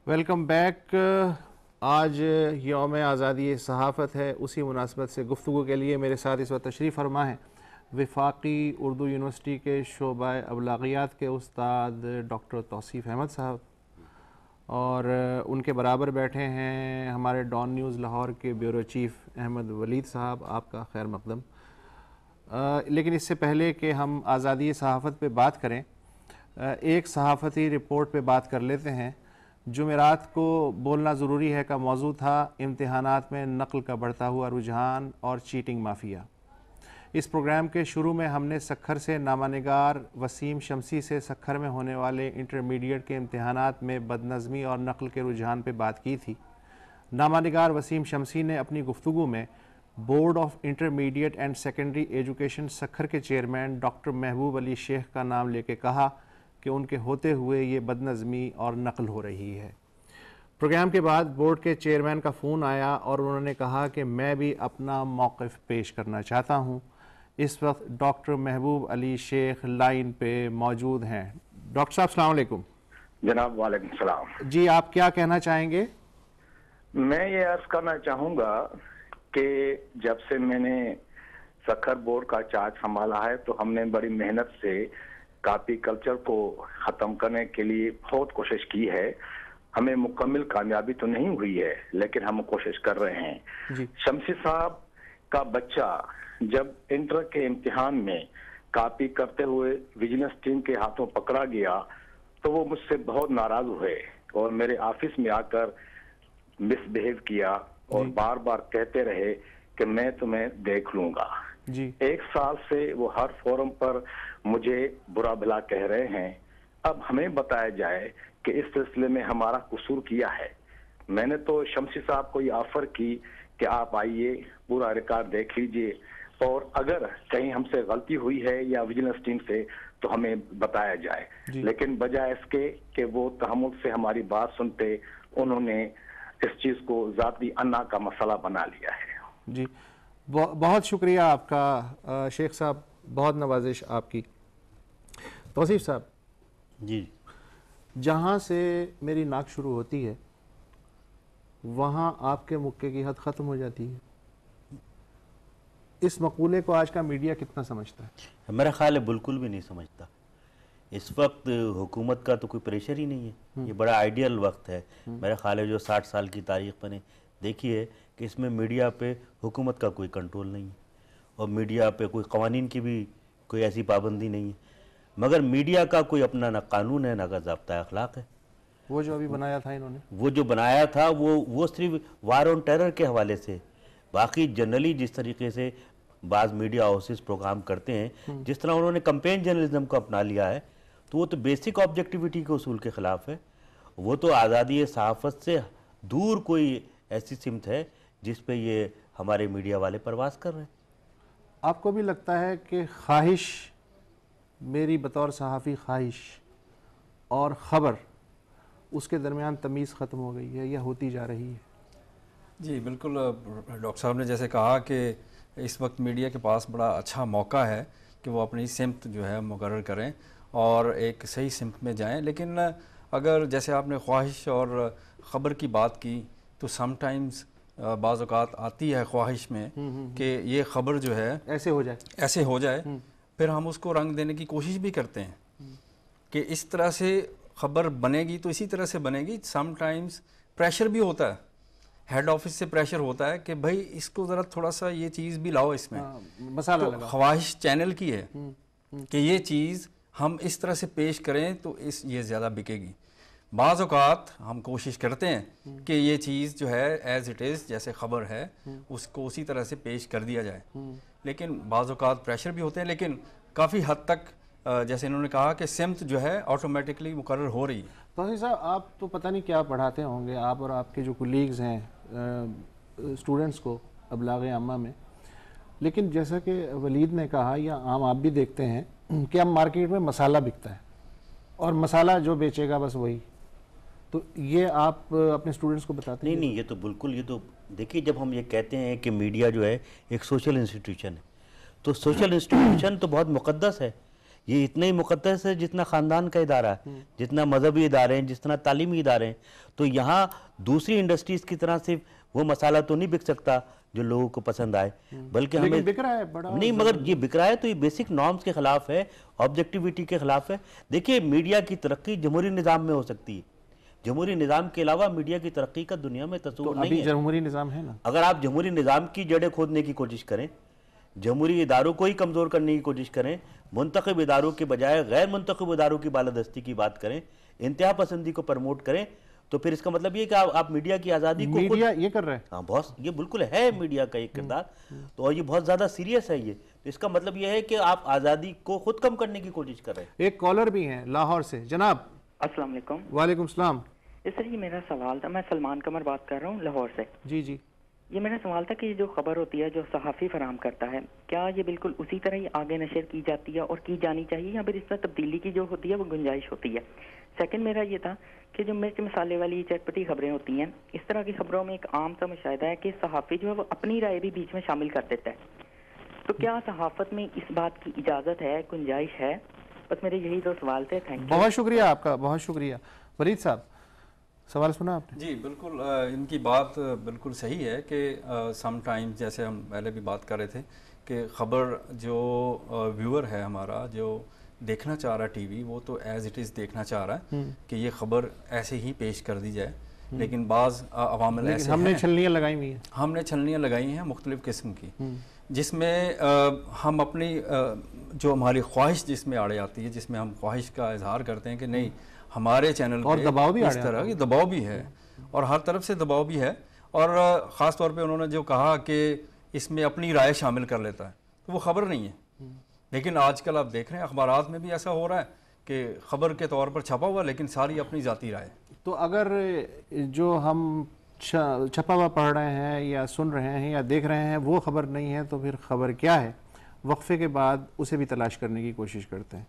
Welcome back. आज यौम आज़ादी सहाफ़त है, उसी मुनासबत से गुफ्तगू के लिए मेरे साथ इस वक्त तशरीफ़ फरमा है वफाकी उर्दू यूनिवर्सिटी के शोबा अबलागियात के उस्ताद डॉक्टर तौसीफ़ अहमद साहब, और उनके बराबर बैठे हैं हमारे डॉन न्यूज़ लाहौर के ब्यूरो चीफ़ अहमद वलीद साहब। आपका खैर मकदम। लेकिन इससे पहले कि हम आज़ादी सहाफ़त पे बात करें, एक सहाफ़ती रिपोर्ट पे बात कर लेते हैं। जुमेरात को बोलना ज़रूरी है का मौजू था इम्तिहानात में नकल का बढ़ता हुआ रुझान और चीटिंग माफिया। इस प्रोग्राम के शुरू में हमने सखर से नामानिगार वसीम शमसी से सखर में होने वाले इंटरमीडिएट के इम्तिहानात में बदनज़मी और नकल के रुझान पर बात की थी। नामानिगार वसीम शमसी ने अपनी गुफ्तगू में board of intermediate and secondary education Sukkur के चेयरमैन डॉक्टर महबूब अली शेख का नाम लेके कहा कि उनके होते हुए ये बदनज़मी और नकल हो रही है। प्रोग्राम के बाद बोर्ड के चेयरमैन का फ़ोन आया और उन्होंने कहा कि मैं भी अपना मौक़िफ़ पेश करना चाहता हूँ। इस वक्त डॉक्टर महबूब अली शेख लाइन पे मौजूद हैं। डॉक्टर साहब अस्सलाम वालेकुम। जनाब वालेकुम सलाम। जी, आप क्या कहना चाहेंगे? मैं ये अर्ज करना चाहूँगा कि जब से मैंने सखर बोर्ड का चार्ज संभाला है तो हमने बड़ी मेहनत से कॉपी कल्चर को ख़त्म करने के लिए बहुत कोशिश की है। हमें मुकम्मल कामयाबी तो नहीं हुई है, लेकिन हम कोशिश कर रहे हैं जी। शमसी साहब का बच्चा जब इंटर के इम्तिहान में कॉपी करते हुए विजिलेंस टीम के हाथों पकड़ा गया तो वो मुझसे बहुत नाराज हुए और मेरे ऑफिस में आकर मिसबिहेव किया और बार बार कहते रहे कि मैं तुम्हें देख लूंगा जी। 1 साल से वो हर फोरम पर मुझे बुरा भला कह रहे हैं। अब हमें बताया जाए कि इस सिलसिले में हमारा कसूर किया है। मैंने तो शमसी साहब को ये ऑफर की कि आप आइए, पूरा रिकॉर्ड देख लीजिए और अगर कहीं हमसे गलती हुई है या विजिलेंस टीम से तो हमें बताया जाए, लेकिन बजाय इसके कि वो तहम्मुल से हमारी बात सुनते, उन्होंने इस चीज को जाती अन्ना का मसला बना लिया है जी। बहुत शुक्रिया आपका शेख साहब, बहुत नवाजिश आपकी। तौसीफ साहब जी, जहाँ से मेरी नाक शुरू होती है वहाँ आपके मुक्के की हद ख़त्म हो जाती है। इस मकूले को आज का मीडिया कितना समझता है? मेरा ख्याल है बिल्कुल भी नहीं समझता। इस वक्त हुकूमत का तो कोई प्रेशर ही नहीं है। ये बड़ा आइडियल वक्त है। मेरा ख्याल है जो 60 साल की तारीख मैंने देखी है कि इसमें मीडिया पे हुकूमत का कोई कंट्रोल नहीं है और मीडिया पे कोई कवानीन की भी कोई ऐसी पाबंदी नहीं है, मगर मीडिया का कोई अपना ना कानून है ना ज़ाब्ता अखलाक है। वो जो अभी बनाया था इन्होंने, वो जो बनाया था वो सिर्फ वार ऑन टेरर के हवाले से। बाकी जनरली जिस तरीके से बाज़ मीडिया हाउसेस प्रोग्राम करते हैं, जिस तरह उन्होंने कंपेन जर्नलिज्म को अपना लिया है, तो वो तो बेसिक ऑब्जेक्टिविटी के उसूल के ख़िलाफ़ है। वो तो आज़ादी सहाफ़त से दूर कोई ऐसी सिमत है जिस पे ये हमारे मीडिया वाले प्रवास कर रहे हैं। आपको भी लगता है कि ख्वाहिश, मेरी बतौर सहाफ़ी ख्वाहिश और ख़बर, उसके दरमियान तमीज़ ख़त्म हो गई है या होती जा रही है? जी बिल्कुल, डॉक्टर साहब ने जैसे कहा कि इस वक्त मीडिया के पास बड़ा अच्छा मौका है कि वो अपनी सिमत जो है मुकर्रर करें और एक सही सिमत में जाएं। लेकिन अगर जैसे आपने ख्वाहिश और ख़बर की बात की तो समटाइम्स बाज़ औक़ात आती है ख्वाहिश में कि ये ख़बर जो है ऐसे हो जाए फिर हम उसको रंग देने की कोशिश भी करते हैं कि इस तरह से ख़बर बनेगी तो इसी तरह से बनेगी। समटाइम्स प्रेशर भी होता है, हेड ऑफिस से प्रेशर होता है कि भाई इसको ज़रा थोड़ा सा ये चीज़ भी लाओ इसमें, मसाला तो ख्वाहिश चैनल की है कि ये चीज़ हम इस तरह से पेश करें तो ये ज़्यादा बिकेगी। बाज़ औक़ात हम कोशिश करते हैं कि ये चीज़ जो है एज़ इट इज़ जैसे ख़बर है उसको उसी तरह से पेश कर दिया जाए, लेकिन बाज़ औक़ात प्रेशर भी होते हैं। लेकिन काफ़ी हद तक जैसे इन्होंने कहा कि सिमत जो है ऑटोमेटिकली मुकर्रर हो रही है। तो साहब, आप तो पता नहीं क्या पढ़ाते होंगे, आप और आपके जो कोलीग्स हैं स्टूडेंट्स को अबलाग आमा में, लेकिन जैसा कि वलीद ने कहा या आम आप भी देखते हैं कि अब मार्केट में मसाला बिकता है और मसाला जो बेचेगा बस वही। तो ये आप अपने स्टूडेंट्स को बताते हैं? नहीं, ये तो बिल्कुल, ये तो देखिए, जब हम ये कहते हैं कि मीडिया जो है एक सोशल इंस्टीट्यूशन है, तो सोशल इंस्टीट्यूशन तो बहुत मुक़द्दस है। ये इतना ही मुक़द्दस है जितना ख़ानदान का इदारा है, जितना मजहबी इदारे हैं, जितना तालीमी इदारे हैं। तो यहाँ दूसरी इंडस्ट्रीज़ की तरह से वो मसाला तो नहीं बिक सकता जो लोगों को पसंद आए, बल्कि हमें बिक रहा है बड़ा नहीं, मगर ये बिक रहा है तो ये बेसिक नॉर्म्स के खिलाफ है, ऑब्जेक्टिविटी के खिलाफ है। देखिए, मीडिया की तरक्की जमहूरी निज़ाम में हो सकती है, जमहूरी निज़ाम के अलावा मीडिया की तरक्की का दुनिया में तस्वुर नहीं है। जमहूरी निज़ाम है ना, अगर आप जमहूरी निज़ाम की जड़ें खोदने की कोशिश करें, जमहूरी इदारों को ही कमज़ोर करने की कोशिश करें, मुंतखब इदारों के बजाय गैर मुंतखब इदारों की बालादस्ती की बात करें, इंतहा पसंदी को प्रमोट करें, तो फिर इसका मतलब ये कि आप मीडिया की आज़ादी को मीडिया ये कर रहा है। हाँ, बहुत, ये बिल्कुल है मीडिया का एक किरदार, तो और ये बहुत ज़्यादा सीरियस है ये। तो इसका मतलब ये है कि आप आज़ादी को खुद कम करने की कोशिश कर रहे हैं। एक कॉलर भी हैं लाहौर से, जनाब। अस्सलाम वालेकुम। वालेकुम सलाम। सर, ये मेरा सवाल था, मैं सलमान कमर बात कर रहा हूँ लाहौर से। जी जी। ये मेरा सवाल था कि ये जो खबर होती है जो सहाफ़ी फराहम करता है, क्या ये बिल्कुल उसी तरह ही आगे नशर की जाती है और की जानी चाहिए, या फिर इसमें तब्दीली की जो होती है वो गुंजाइश होती है? सेकंड मेरा ये था कि जो मिर्च मसाले वाली चटपटी खबरें होती हैं, इस तरह की खबरों में एक आम सा मुशाहिदा है कि सहाफ़ी जो है वो अपनी राय भी बीच में शामिल कर देता है। तो क्या सहाफ़त में इस बात की इजाज़त है, गुंजाइश है? बस मेरे यही दो सवाल थे। Thank you. बहुत शुक्रिया आपका, बहुत शुक्रिया। वलीद साहब, सवाल सुना आपने? जी बिल्कुल, इनकी बात बिल्कुल सही है कि समटाइम्स, जैसे हम पहले भी बात कर रहे थे कि ख़बर जो व्यूअर है हमारा, जो देखना चाह रहा है टीवी, वो तो एज़ इट इज़ देखना चाह रहा है कि ये खबर ऐसे ही पेश कर दी जाए, लेकिन बाज़ अवामिल ऐसे हमने छलनियाँ लगाई हुई हैं, हमने छलनियाँ लगाई हैं मुख्तलिफ़ किस्म की, जिसमें हम अपनी जो हमारी ख्वाहिश जिसमें आड़े आती है, जिसमें हम ख्वाहिश का इजहार करते हैं कि नहीं हमारे चैनल और दबाव भी इस तरह की दबाव भी है और हर तरफ से दबाव भी है। और ख़ास तौर पे उन्होंने जो कहा कि इसमें अपनी राय शामिल कर लेता है, तो वो खबर नहीं है। लेकिन आजकल आप देख रहे हैं अखबारात में भी ऐसा हो रहा है कि खबर के तौर पर छपा हुआ, लेकिन सारी अपनी ज़ाती राय। तो अगर जो हम छपा हुआ पढ़ रहे हैं या सुन रहे हैं या देख रहे हैं वो खबर नहीं है, तो फिर खबर क्या है? वक्फे के बाद उसे भी तलाश करने की कोशिश करते हैं।